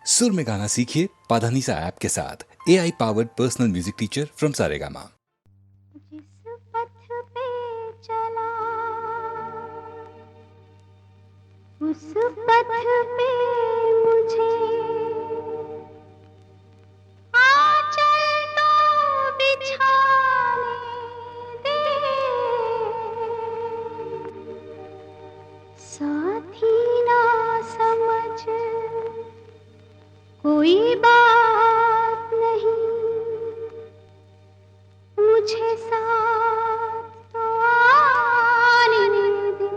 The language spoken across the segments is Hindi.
सुर में गाना सीखिए पाधानीसा ऐप के साथ। AI powered personal music teacher from Saregama. जिस पथ पे चला उस पथ पे मुझे आंचल तो बिछाने दे, साथी ना समझ कोई बात नहीं, मुझे साथ तो आने दे।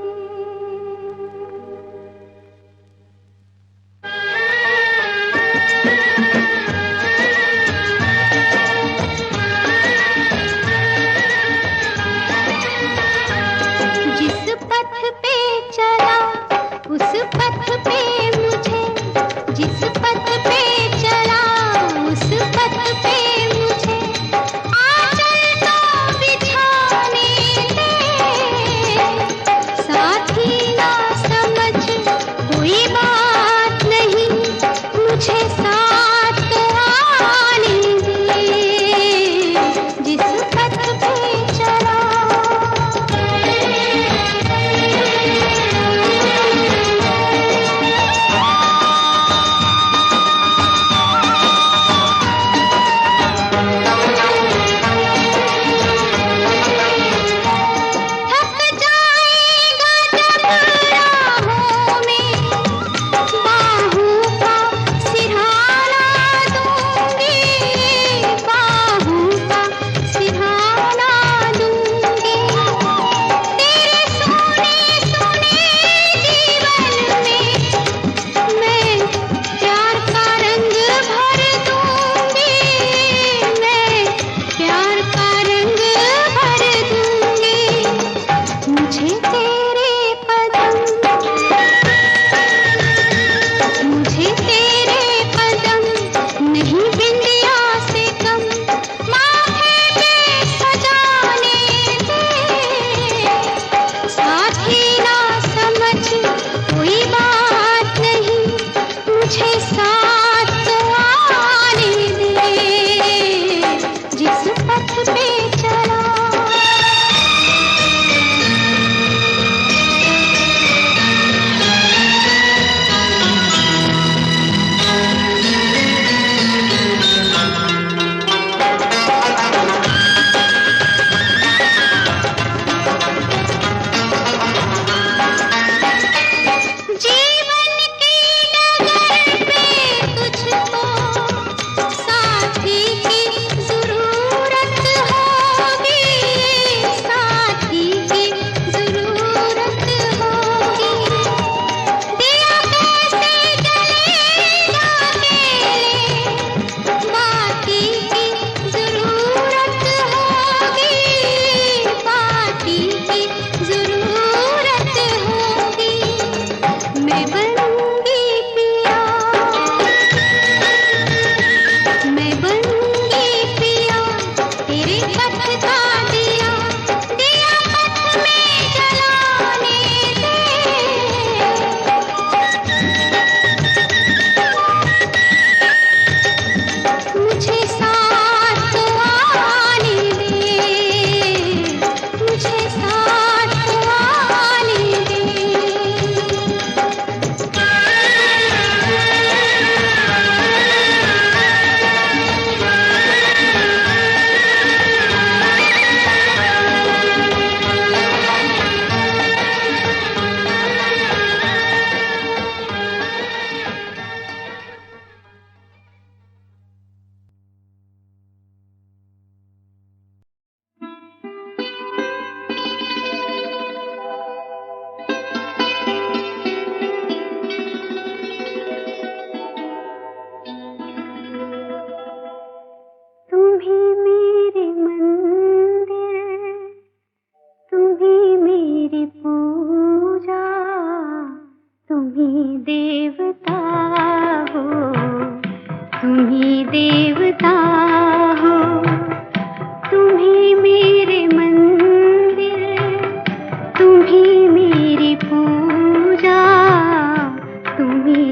जिस पथ पे चला उस पथ पे मुझे, जिस पथ पे चला उस पथ पे मुझे आंचल तो बिछाने दे, साथी ना समझ कोई बात नहीं, मुझे साथ तो आने दे। जिस पथ पे चला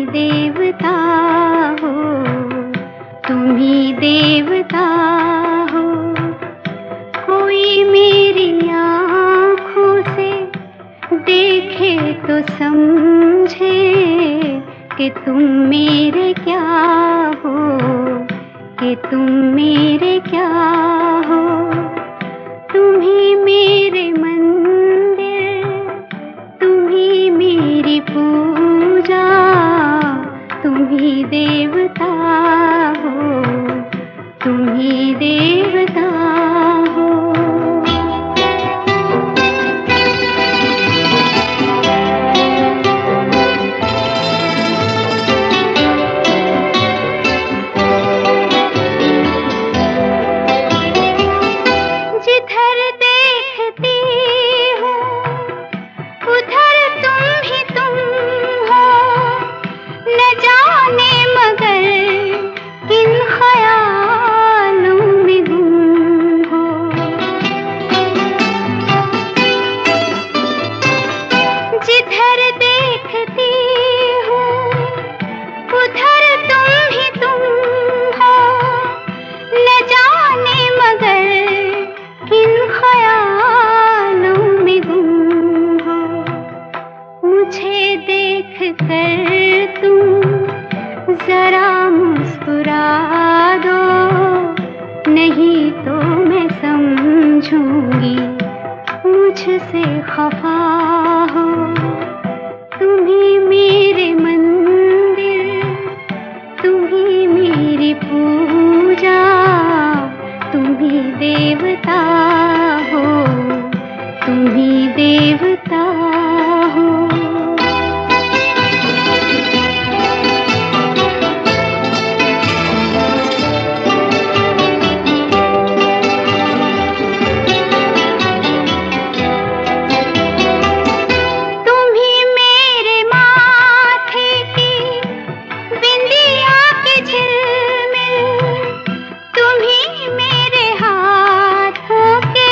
देवता हो। लगता हो, कोई मेरी आँखों से देखे तो समझे कि तुम मेरे क्या हो, कि तुम मेरे क्या हो। तुम ही मेरे मंदिर, तुम ही मेरी पूजा, तुम ही देवता हो, तुम ही देवता हो। जिधर देखती हूँ उधर तुम ही तुम हो, न जाने मगर किन ख्यालों में गुम हो। जिधर देखती हूँ उधर तुम ही तुम हो, न जाने मगर किन ख्यालों में गुम हो। मुझे देख कर तुम जरा मुस्कुरा दो, नहीं तो मैं समझूंगी मुझसे खफा हो। तुम ही मेरे मंदिर, तुम ही मेरी पूजा, तुम ही देवता हो, तुम ही देवता हो। तुम ही मेरे माथे की बिंदिया की झिलमिल, तुम ही मेरे हाथों के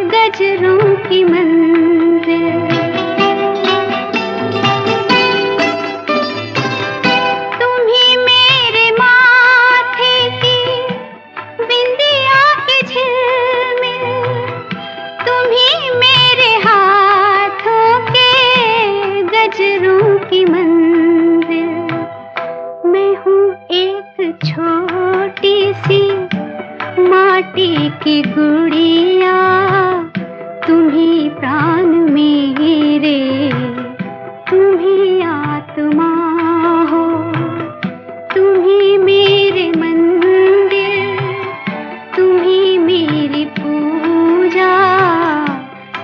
गजरों की मंजिल। तुम ही मेरे माथे की बिंदिया की झिलमिल, तुम ही मेरे हाथों के गजरों की मंजिल। मैं हूँ एक छोटी सी माटी की गुड़िया, तुम ही प्राण मेरे, तुम ही आत्मा हो। तुम ही मेरे मंदिर, तुम ही मेरी पूजा,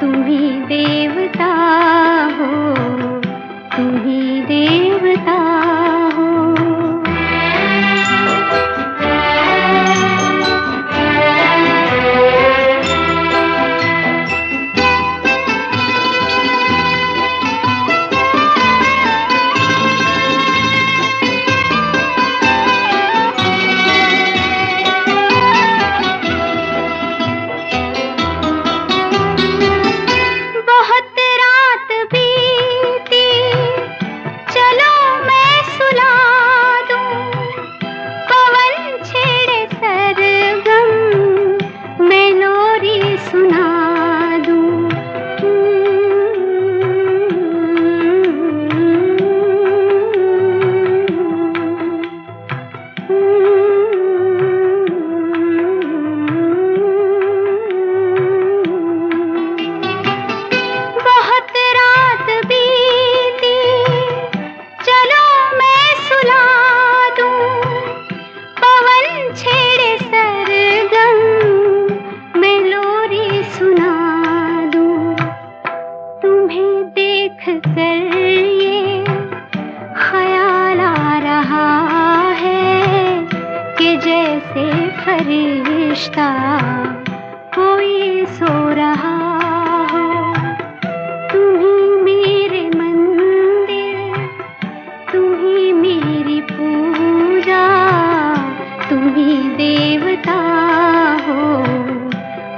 तुम ही देवता हो, तुम ही देवता हो। बहुत रात बीती, चलो मैं सुला दूं, पवन छेड़े सरगम, मैं लोरी सुना दूं। बहुत रात बीती, चलो मैं सुला दूं, पवन छेड़े सरगम, मैं लोरी सुना दूं। तुम्हें देख कर ये ख्याल आ रहा है कि जैसे फरिश्ता कोई सो रहा हो। तुम ही मेरे मंदिर, तुम ही मेरी पूजा, तुम ही देवता हो,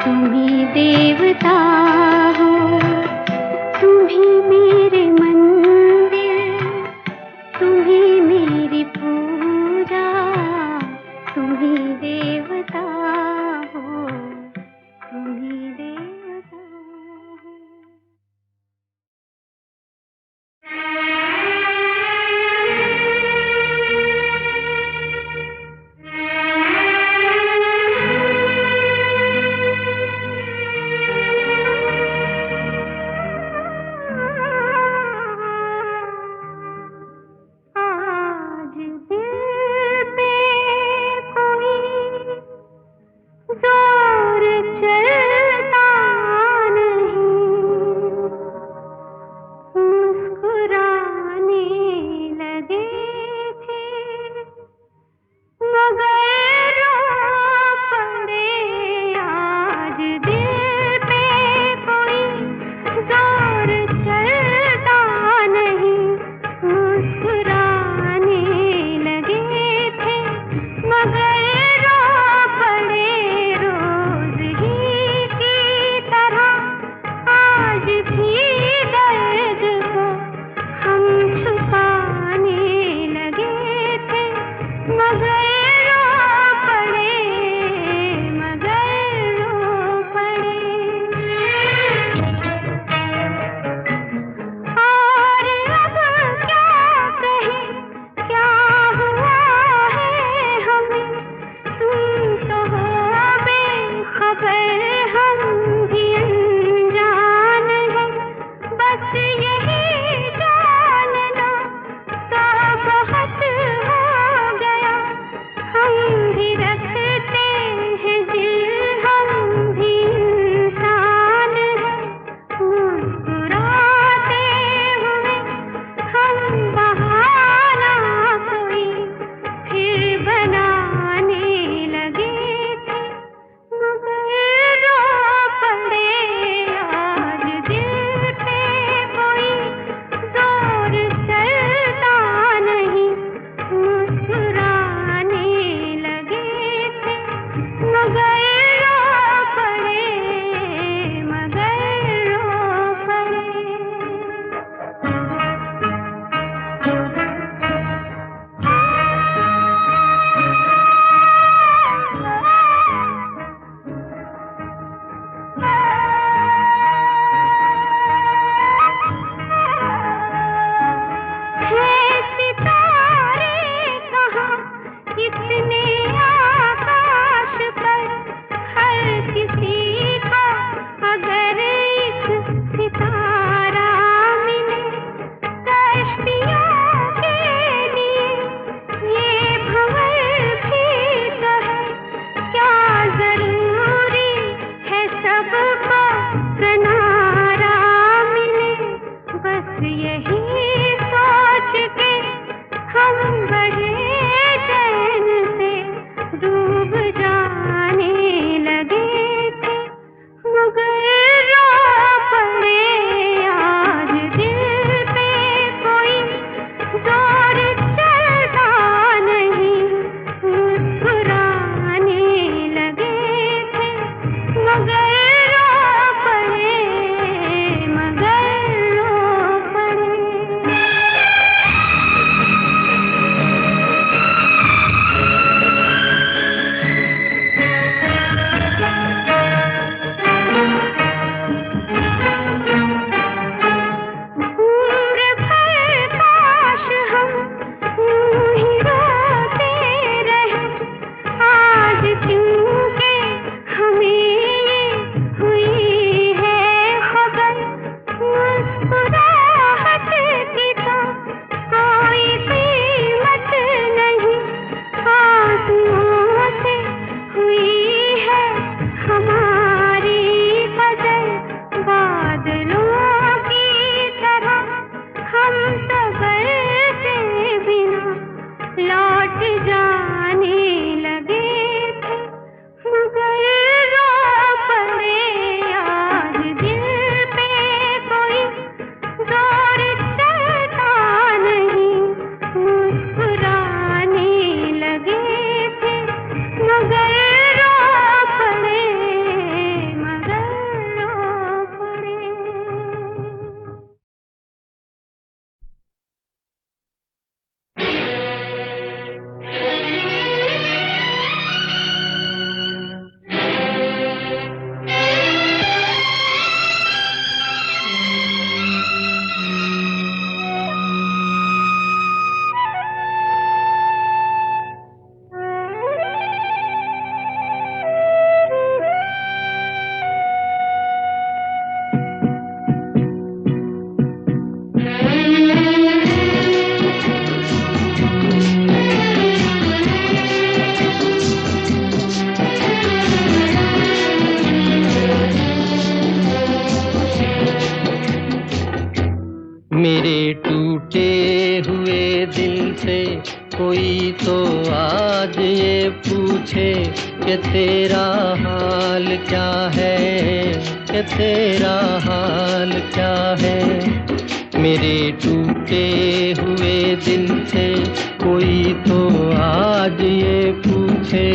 तुम ही देवता हो। तुम ही मेरे मंदिर, तुम ही मेरी पूजा, तुम ही देवता लौट जाने लगे थे मगर रो पड़े आज दिल पे कोई जोर चलता नहीं मुस्कुराने लगे थे मगर रो पड़े मगर रो पड़े। मेरे टूटे हुए दिल से कोई तो आज ये पूछे कि तेरा हाल क्या है, कि तेरा हाल क्या है। मेरे टूटे हुए दिल से कोई तो आज ये पूछे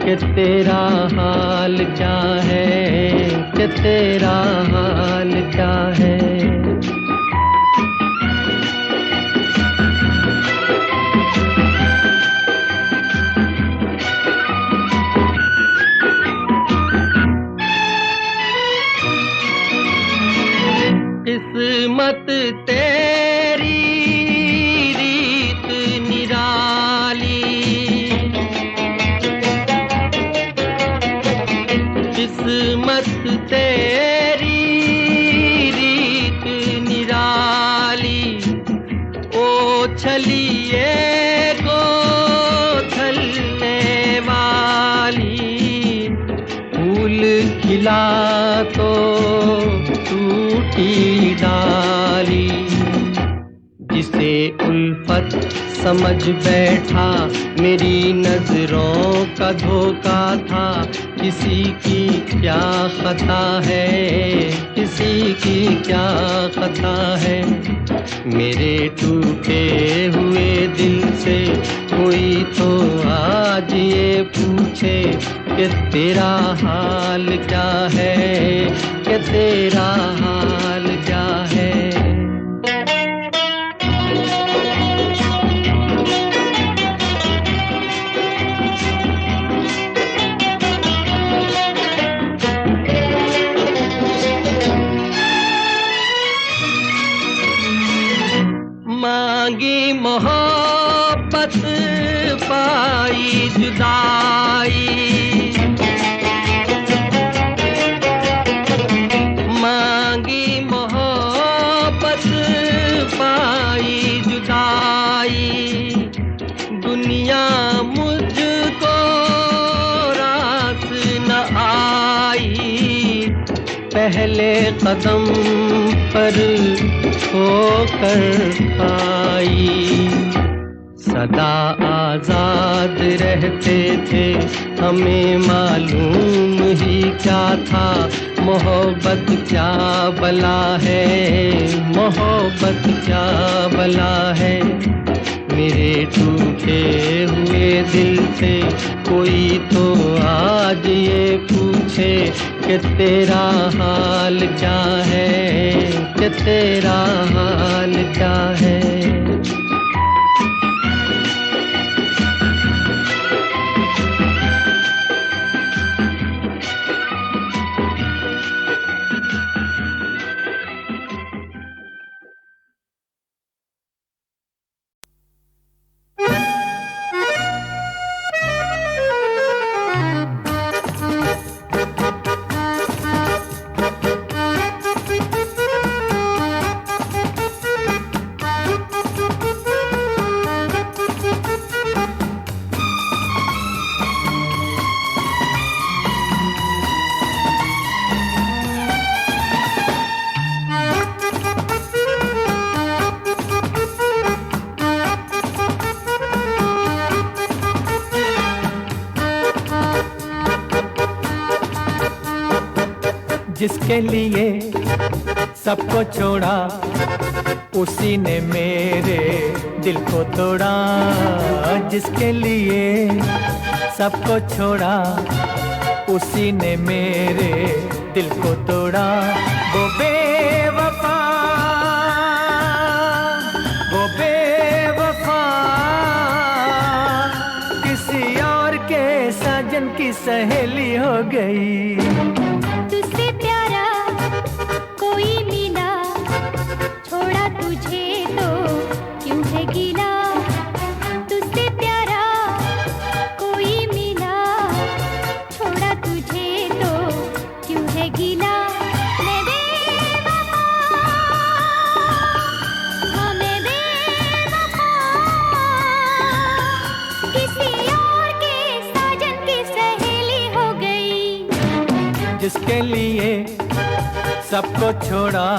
कि तेरा हाल क्या है, कि तेरा हाल क्या है। किस्मत तेरी रीत निराली, किस्मत तेरी रीत निराली। ओ छलिए को छलने वाली, फूल खिला तो टूटी डाली। जिसे उल्फत समझ बैठा मेरी नजरों का धोखा था। किसी की क्या खता है, किसी की क्या खता है। मेरे टूटे हुए दिल से कोई तो आज ये पूछे कि तेरा हाल क्या है, कि तेरा हाल क्या है। मांगी मोहब्बत पाई जुदाई, मांगी मोहब्बत पाई जुदाई। दुनिया मुझको रास न आई, पहले कदम पर होकर आई। सदा आजाद रहते थे, हमें मालूम ही क्या था। मोहब्बत क्या बला है, मोहब्बत क्या बला है। मेरे टूटे हुए दिल से कोई तो आज ये पूछे कि तेरा हाल क्या है, कि तेरा हाल क्या है। जिसके लिए सबको छोड़ा उसी ने मेरे दिल को तोड़ा। जिसके लिए सबको छोड़ा उसी ने मेरे दिल को तोड़ा। वो बेवफा, वो बेवफा किसी और के साजन की सहेली हो गई। तुझसे प्यारा कोई मिला, छोड़ा तुझे तो क्यों है गिला। तुझसे प्यारा कोई मिला, छोड़ा तुझे तो क्यों है गिला। मैं बेवफा, हाँ मैं बेवफा किसी और के साजन की सहेली हो गई। जिसके लिए सबको छोड़ा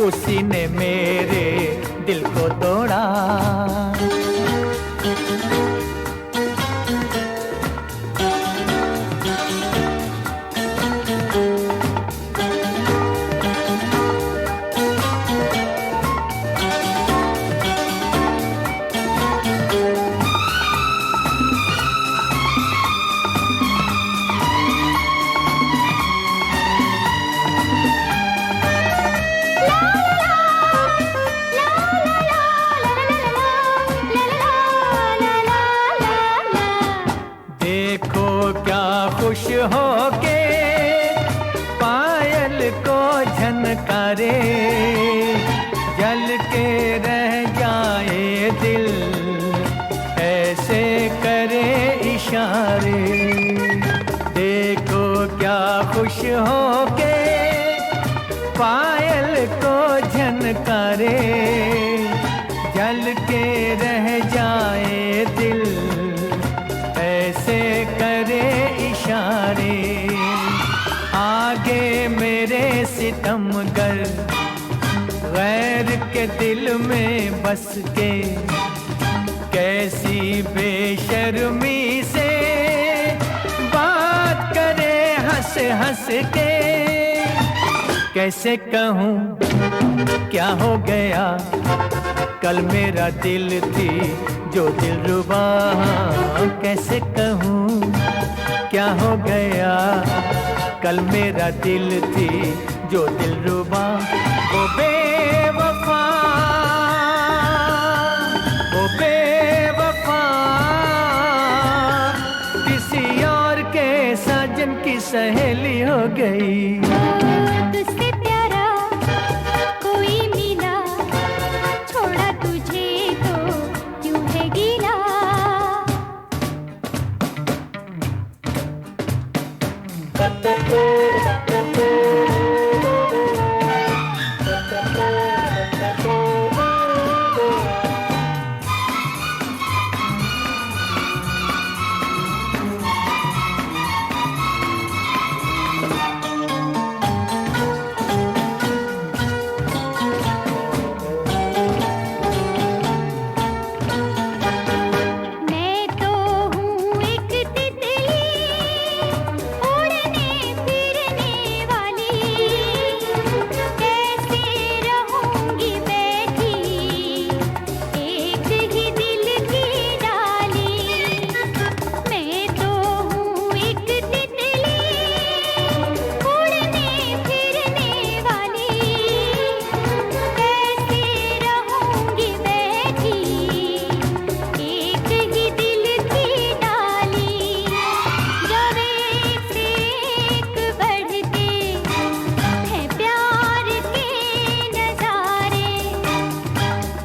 उसी ने मेरे दिल को तोड़ा। देखो क्या खुश हो के पायल को झनकारे, जल के रह जाए दिल ऐसे करे इशारे। देखो क्या खुश हो के पायल को झनकारे, जल के रह जाए दिल ऐसे करे इशारे। आगे मेरे सितमगर गैर के दिल में बस के, कैसी बेशर्मी से बात करे हंस हंस के। कैसे कहूँ क्या हो गया, कल मेरा दिल थी जो दिलरुबा। कैसे कहूँ क्या हो गया, कल मेरा दिल थी जो दिलरुबा। वो बेवफा, वो बेवफा किसी और के साजन की सहेली हो गई। तुझसे प्यारा कोई मिला, छोड़ा तुझे तो क्यों है गिला। मैं तो हूँ एक तितली उड़ने फिरने वाली, कैसे रहूँगी बैठी एक ही दिल की डाली। मैं तो हूँ एक तितली उड़ने फिरने वाली, कैसे रहूँगी बैठी एक ही दिल की डाली। जब एक से एक बढ़ते हैं प्यार के नजारे,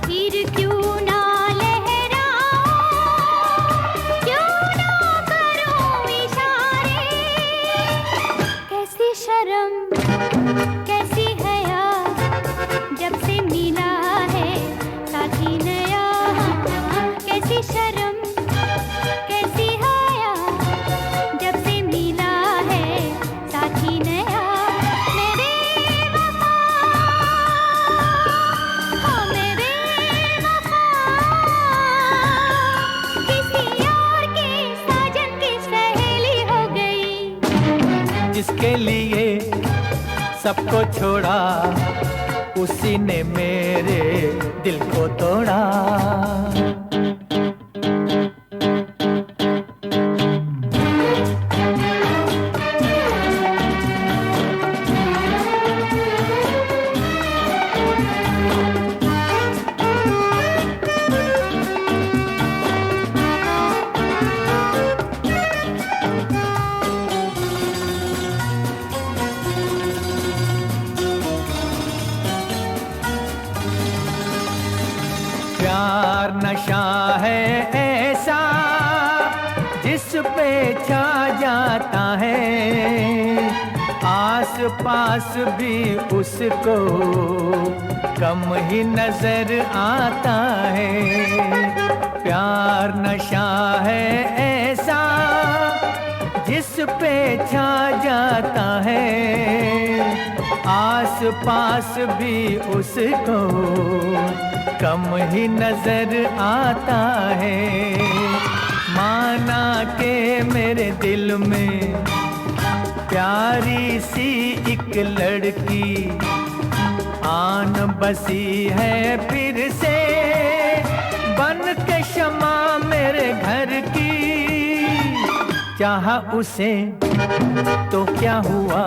फिर क्यों ना लहराऊं, क्यों ना करूं इशारे। कैसी शर्म कैसी हया, जब से मिला है साथी नया। कैसी शर्म कैसी हया, जब से मिला है साथी नया। मैं बेवफा, हाँ मैं बेवफा किसी और के साजन की सहेली हो गई। जिसके लिए सबको छोड़ा, उसी ने मेरे दिल को तोड़ा। प्यार नशा है ऐसा जिस पे छा जाता है, आस पास भी उसको कम ही नजर आता है। प्यार नशा है ऐसा जिस पे छा जाता है, आस पास भी उसको कम ही नजर आता है। माना के मेरे दिल में प्यारी सी एक लड़की आन बसी है फिर से, बन के शमा मेरे घर की। चाहा उसे तो क्या हुआ,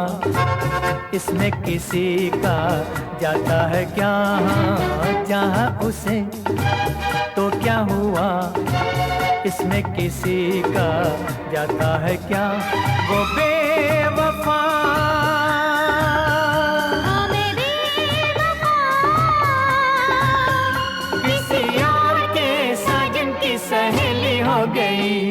इसमें किसी का जाता है क्या। चाहा उसे तो क्या हुआ, इसमें किसी का जाता है क्या। वो बेवफा किसी और के साजन की सहेली हो गई।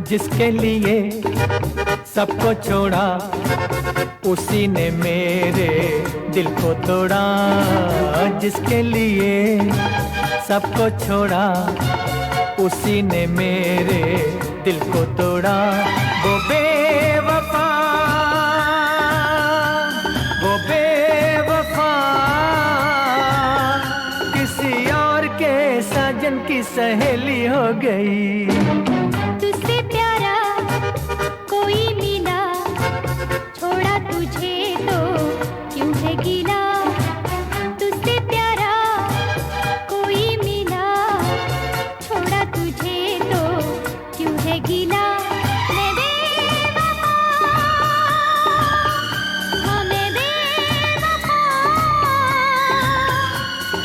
जिसके लिए सबको छोड़ा, उसी ने मेरे दिल को तोड़ा। जिसके लिए सबको छोड़ा, उसी ने मेरे दिल को तोड़ा। वो बेवफा, वो बेवफा किसी और के साजन की सहेली हो गई। तुझसे प्यारा कोई मिला, छोड़ा तुझे तो क्यों है गिला। तुझसे प्यारा कोई मिला, छोड़ा तुझे तो क्यों है गिला। मैं बेवफा, हाँ मैं बेवफा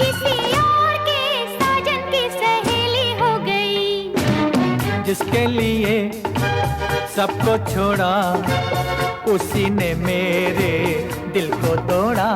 किसी और के साजन की सहेली हो गई। जिसके लिए सबको छोड़ा, उसी ने मेरे दिल को तोड़ा।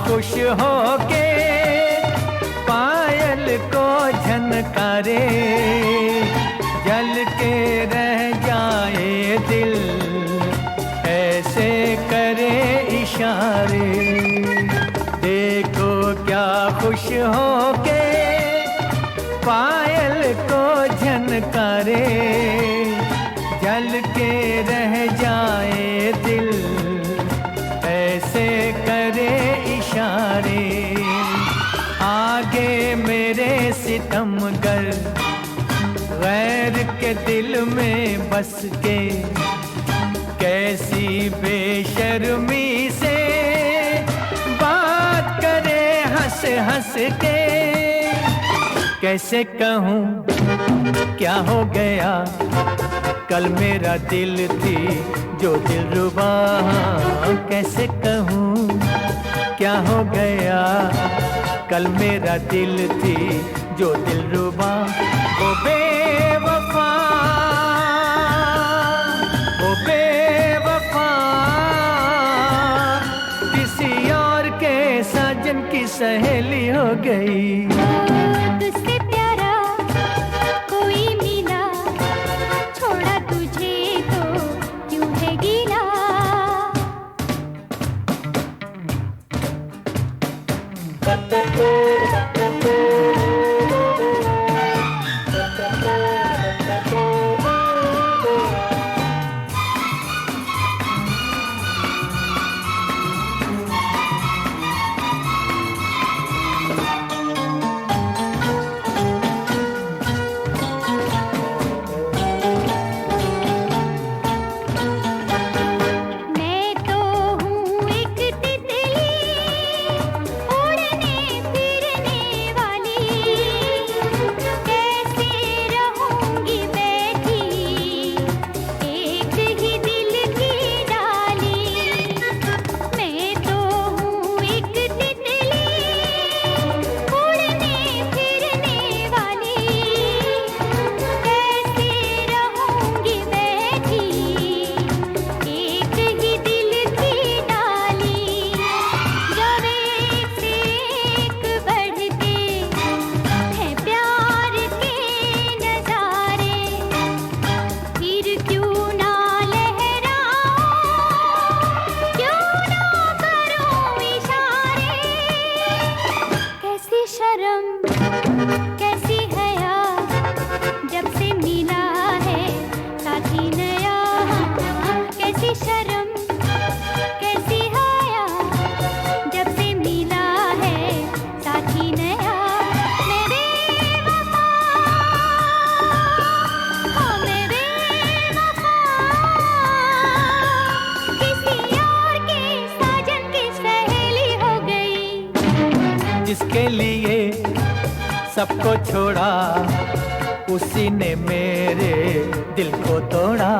खुश हो के पायल को झनकारे, जल के रह जाए दिल ऐसे करे इशारे। देखो क्या खुश हो के करे, जल के रह जाए दिल, ऐसे करे इशारे। आगे मेरे सितमगर गैर के दिल में बस के, कैसी बेशर्मी से बात करे हंस हंस के। कैसे कहूँ क्या हो गया, कल मेरा दिल थी जो दिलरुबा। कैसे कहूँ क्या हो गया, कल मेरा दिल थी जो दिलरुबा। ओ बेवफा, ओ बेवफा, किसी और के साजन की सहेली हो गई। तुझसे प्यारा कोई मिला, छोड़ा तुझे तो क्यों है गीला। मैं तो हूँ एक तितली, उड़ने फिरने वाली, कैसे रहूँगी बैठी एक ही दिल की डाली। मैं तो हूँ एक तितली, उड़ने फिरने वाली, कैसे रहूँगी बैठी एक ही दिल की डाली। जब एक से एक बढ़ते हैं प्यार के नजारे, फिर क्यों ना लहराऊं, क्यों ना करूं इशारे। कैसी शर्म कैसी हया, जब से मिला है साथी नया। कैसी शर्म कैसी हया, जब से मिला है साथी नया। मैं बेवफा, हाँ मैं बेवफा, किसी और के साजन की सहेली हो गई। जिसके लिए सबको छोड़ा, उसी ने मेरे दिल को तोड़ा।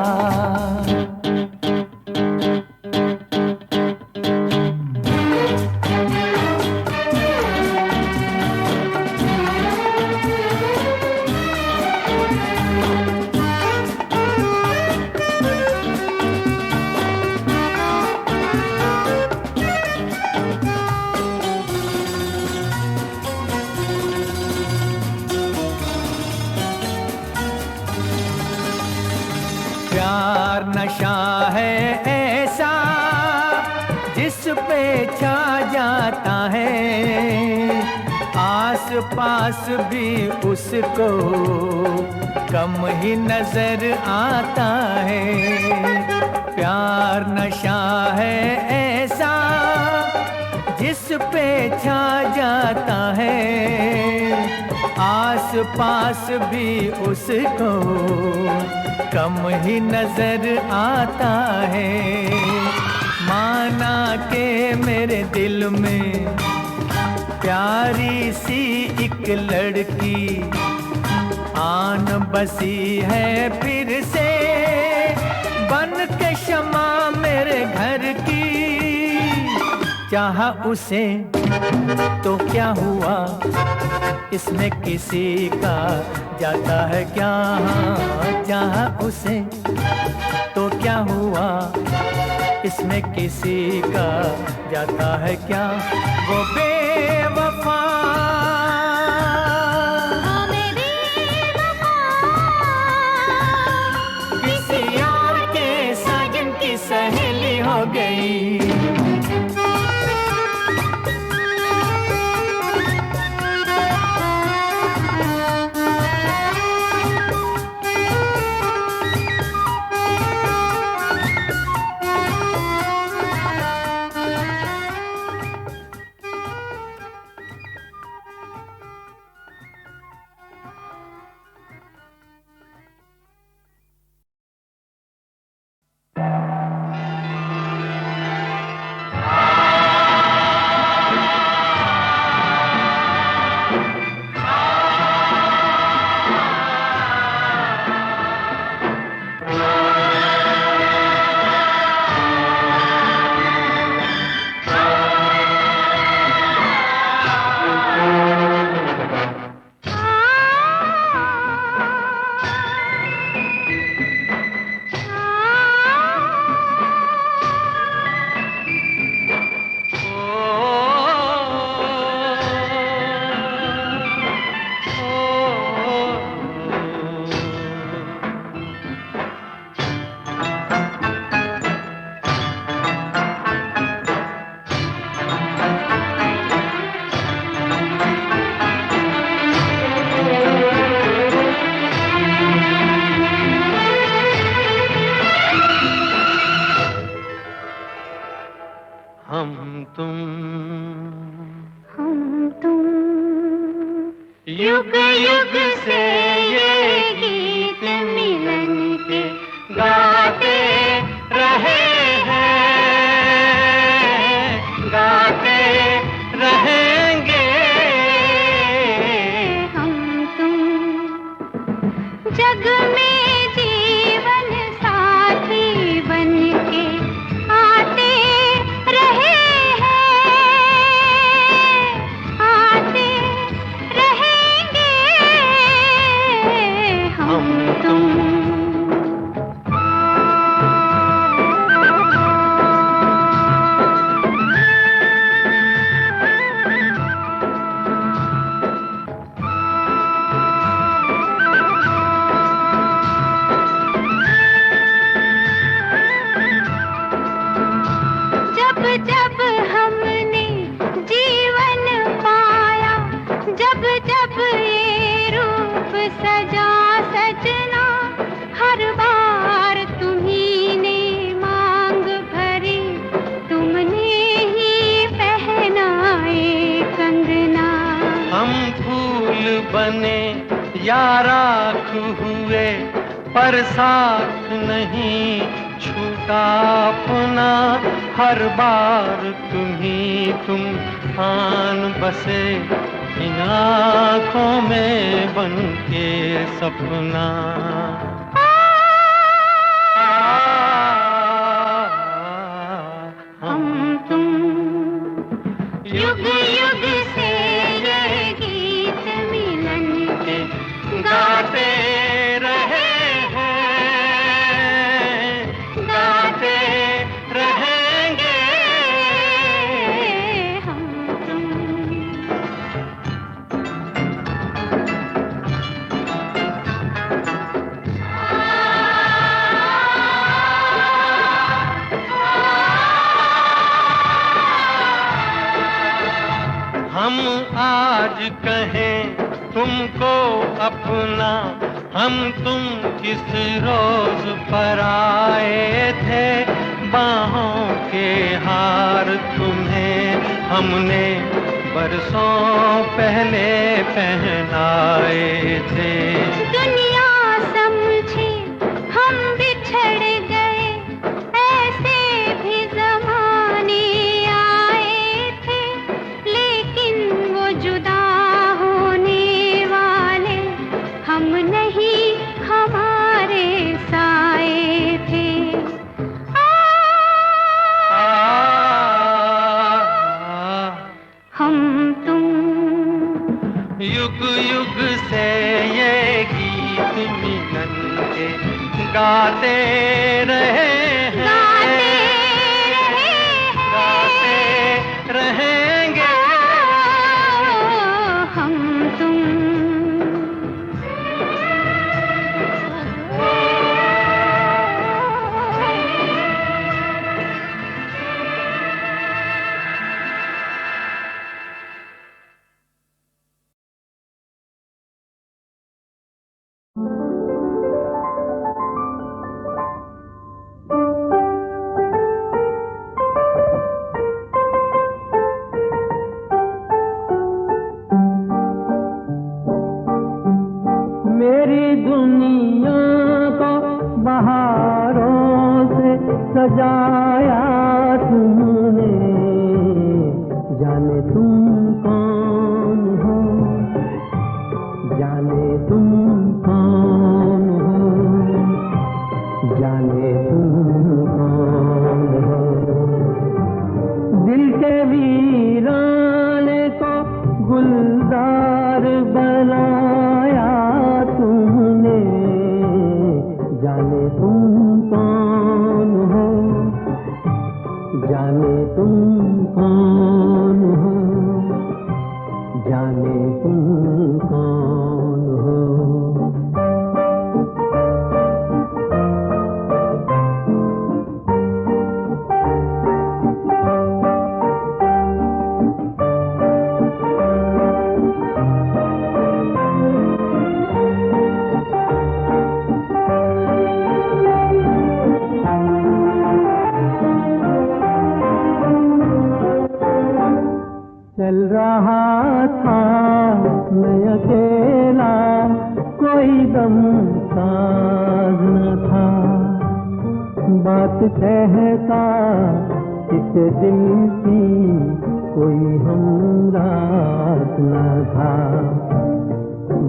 प्यार नशा है ऐसा, जिस पे छा जाता है, आस पास भी उसको कम ही नजर आता है। प्यार नशा है ऐसा, जिस पे छा जाता है, आस पास भी उसको कम ही नजर आता है। माना के मेरे दिल में प्यारी सी एक लड़की आन बसी है फिर से, बन के शमा मेरे घर की। चाहा उसे तो क्या हुआ, इसमें किसी का जाता है क्या। चाहा उसे तो क्या हुआ, इसमें किसी का जाता है क्या। वो बेवफा, हाँ मैं बेवफा, किसी और के साजन की सहेली हो गई। हम तुम युग युग से ये गीत मिलन के गाते रहे हैं, गाते रहेंगे। हम तुम जग में जीवन साथी बन के आते रहे हैं, आते रहेंगे हम तुम। जब जब हमने जीवन पाया, जब जब ये रूप सजा सजना, हर बार तुम्ही ने मांग भरी, तुमने ही पहनाए कंगना। हम फूल बने या राख हुए, पर साथ नहीं छूटा अपना। हर बार तुम आन बसे इन आँखों में बन के सपना। हम तुम युग युग से ये गीत मिलन के गाते रहे हैं, गाते रहेंगे हम तुम। हम आज कहें तुमको अपना, हम तुम किस रोज पर आए थे। बाहों के हार तुम्हें हमने बरसों पहले पहनाए थे। दुनिया समझे हम बिछड़ गए, ऐसे भी जमाने आए थे, लेकिन वो जुदा होने वाले हम नहीं, हमारे साए थे। हम तुम युग युग से ये गीत मिलन के गाते रहे हैं, गाते रहेंगे हम तुम। मेरी दुनिया को बहारों से सजाया तुमने, जाने तुम कौन हो, जाने तुम कौन हो, जाने तुम कौन हो। दिल के वीराने को गुलजार बनाया तुमने, जाने तुम कौन हो, जाने तुम कौन हो, जाने तुम कौन हो। चल रहा था मैं अकेला, कोई दम साज न था, बात कहता इस दिल की कोई हमराज न था।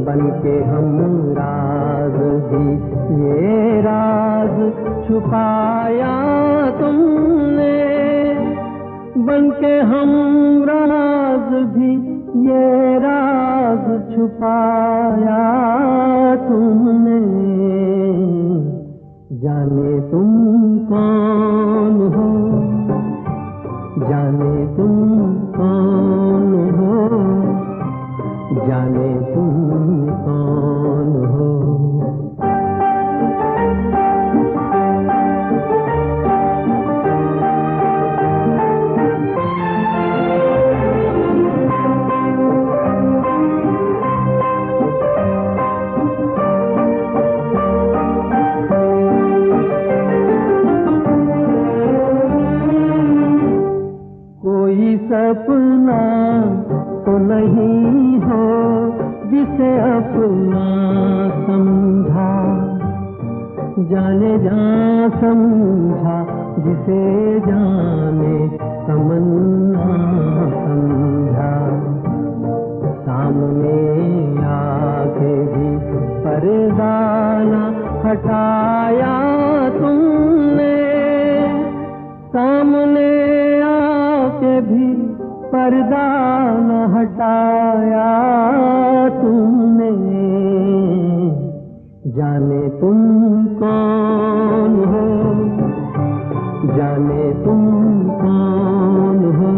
बन के हमराज भी ये राज छुपाया तुमने, बन के हमराज भी ये राज छुपाया तुमने। जाने तुम कौन हो, जाने तुम कौन हो, जाने तुम कौन हो। कोई सपना तो नहीं हो जिसे अपना समझा, जाने जा समझा जिसे जाने तमन्ना समझा। सामने आके भी पर्दा न हटाया तुमने, सामने आके भी पर्दा न हटाया तुमने। जाने तुम कौन हो, जाने तुम कौन हो,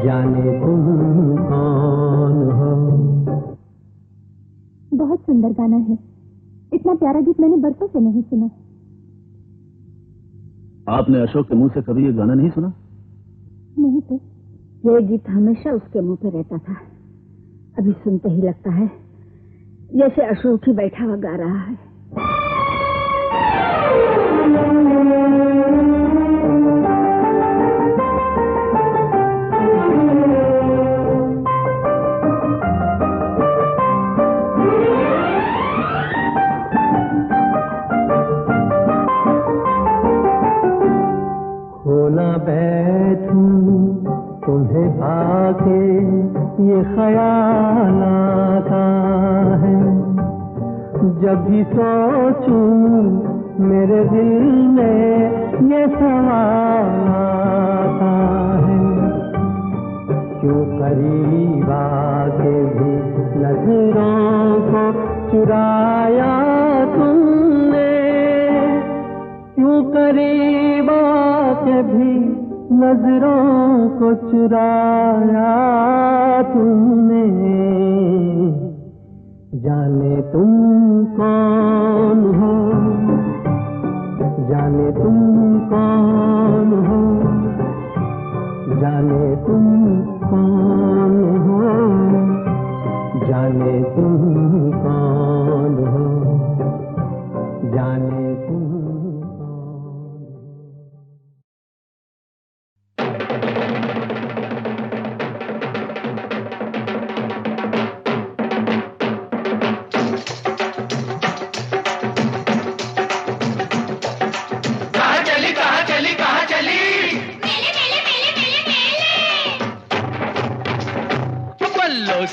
जाने तुम कौन हो। बहुत सुंदर गाना है, इतना प्यारा गीत मैंने बरसों से नहीं सुना। आपने अशोक के मुंह से कभी ये गाना नहीं सुना? नहीं तो ये गीत हमेशा उसके मुंह पे रहता था। अभी सुनते ही लगता है जैसे अशोक ही बैठा हुआ गा रहा है। खोना बैठूं तुम्हें पाके ये ख्याल आता है, जब भी सोचूं मेरे दिल में ये सवाल आता है। क्यों करीब आके भी नजरों को चुराया तुमने, क्यों करीब आके भी नजरों को चुराया तुमने। जाने तुम कौन हो, जाने तुम कौन हो, जाने तुम कौन हो, जाने तुम कौन हो, जाने तुम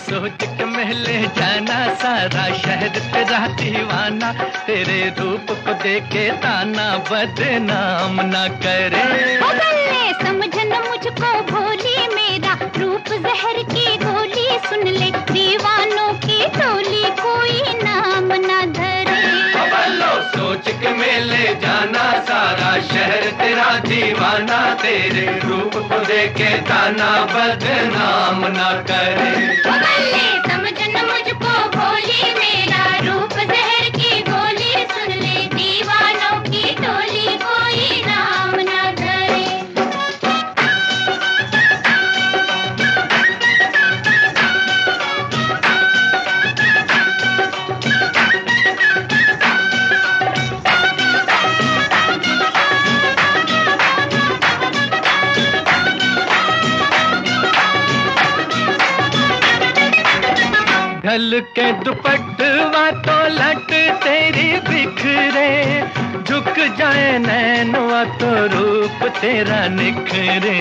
सोच के महले जाना, सारा शहर तेरा दीवाना, तेरे रूप को देखे ताना बदनाम ना करे। समझना मुझको भोली, मेरा रूप जहर की गोली, सुन ले दीवानों की टोली, कोई नाम ना धरे। सोच के मेले जाना, सारा शहर तेरा दीवाना, तेरे रूप को देखे ताना बदनाम ना करे। समझना मुझको भोली, मेरा रूप जहर की गोली, सुन ले दीवानों की टोली, कोई नाम ना धरे। ढल के दुपट्टवा तो लट तेरी बिखरे, झुक जाए नैनवा तो रूप तेरा निखरे।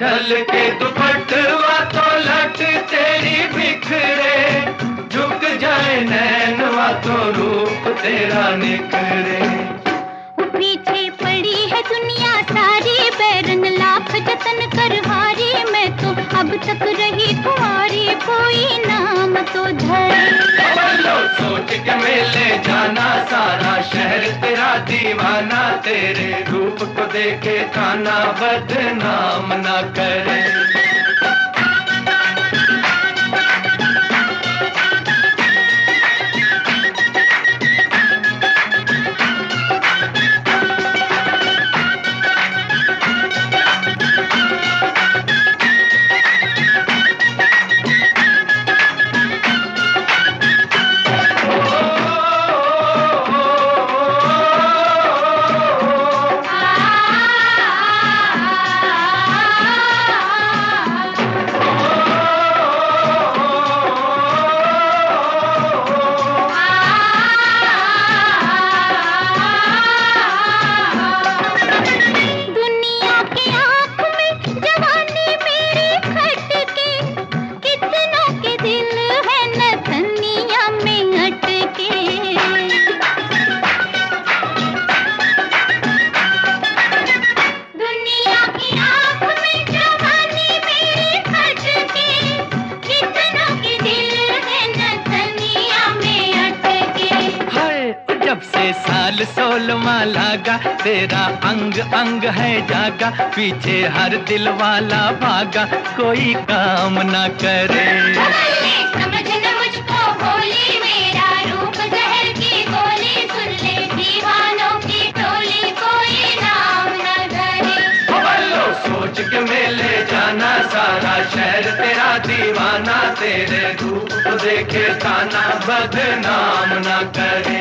ढल के दुपट्टवा तो लट तेरी बिखरे, झुक जाए नैनवा तो रूप तेरा निखरे। पीछे पड़ी है दुनिया सारी, बैरन लाख जतन कर हारी, मैं तो अब तक रही कुंवारी, कोई नाम तो धर। बोलो सोच के मेले जाना, सारा शहर तेरा दीवाना, तेरे रूप को देखे ताना बदनाम ना करे। साल 16वां लागा, तेरा अंग अंग है जागा, पीछे हर दिल वाला भागा, कोई काम ना करे। समझ न मुझको भोली, मेरा रूप जहर की गोली, सुन ले दीवानों की टोली, कोई नाम न धरे। बोलो सोच के मेले जाना, सारा शहर तेरा दीवाना, तेरे रूप को देखे ताना बदनाम ना करे।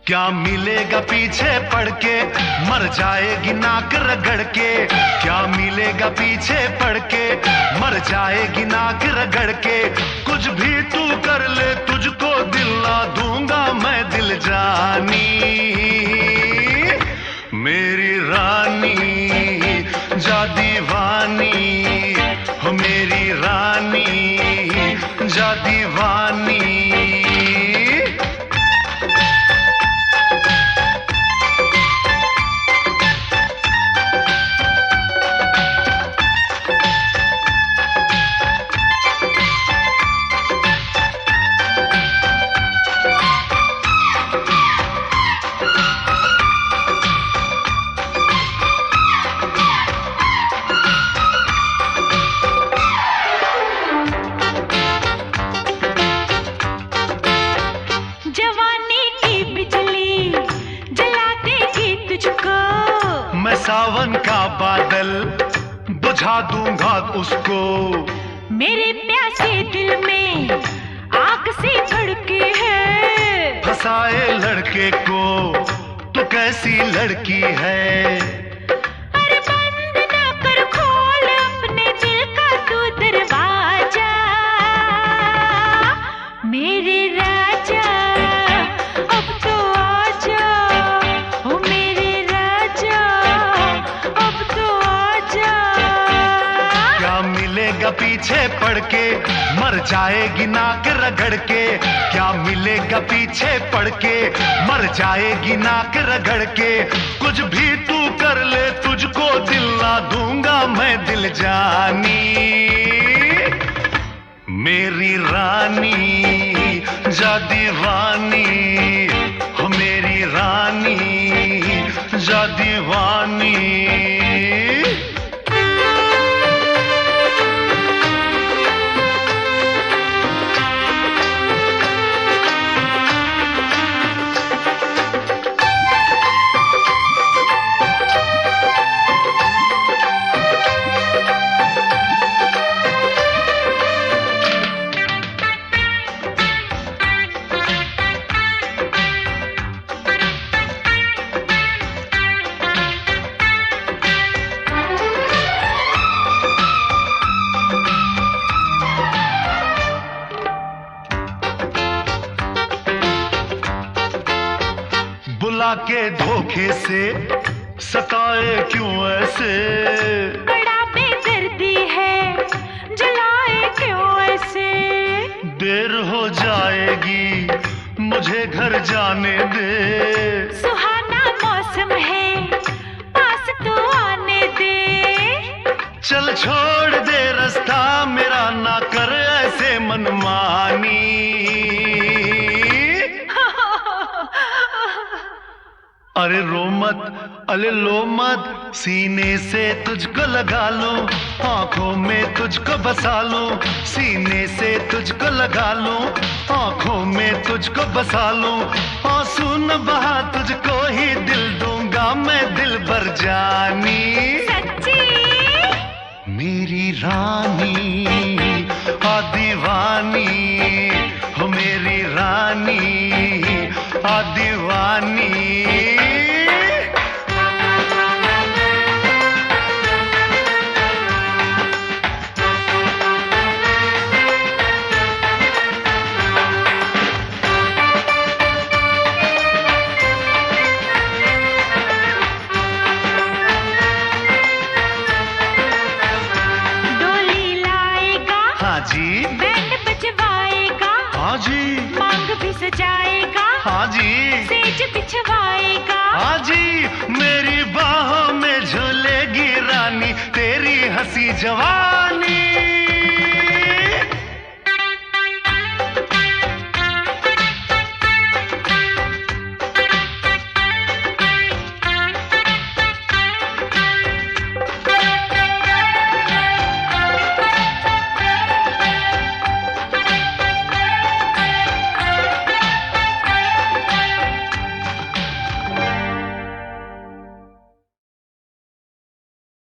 क्या मिलेगा पीछे पड़ के, मर जाएगी नाक रगड़ के। क्या मिलेगा पीछे पड़ के, मर जाएगी नाक रगड़ के। कुछ भी तू कर ले, तुझको दिल ना दूंगा मैं दिल जानी। मेरी रानी जा दीवानी, हो मेरी रानी जा दीवानी। सावन का बादल बुझा दूंगा उसको। मेरे प्यासे दिल में आग से भड़के है। फंसाए लड़के को तू कैसी लड़की है। अरे बंद ना कर, खोल अपने दिल का तू दरवाजा। मेरे राजा अब तो आजा, ओ मेरे राजा अब तो आजा। क्या मिलेगा पीछे पड़ के, मर जाएगी नाक रगड़ के। क्या मिलेगा पीछे पड़ के, मर जाएगी नाक रगड़ के। कुछ भी तू कर ले, तुझको दिल ना दूंगा मैं दिल जानी। मेरी रानी जा दीवानी, हो मेरी रानी जा दीवानी। बुला के धोखे से सताए क्यों ऐसे। बड़ा बेदर्दी है, जलाए क्यों ऐसे। देर हो जाएगी, मुझे घर जाने दे। सुहाना मौसम है, पास तो आने दे। चल छोड़ दे रास्ता मेरा, ना कर ऐसे मनमानी। अरे रो मत, अरे लो मत, सीने से तुझको लगा लूं, आंखों में तुझको बसा लूं। सीने से तुझको लगा लूं, आंखों में तुझको बसा लूं। आंसू न बहा, तुझको ही दिल दूंगा मैं दिल भर जानी। सच्ची मेरी रानी आ दीवानी, हो मेरी रानी आ दीवानी। हाँ जी, बैंड बजवाएगा। हाँ जी, मांग भी सजाएगा। हाँ जी, सेज बिछवाएगा। हाँ जी, मेरी बाहों में झूलेगी रानी तेरी हंसी जवानी।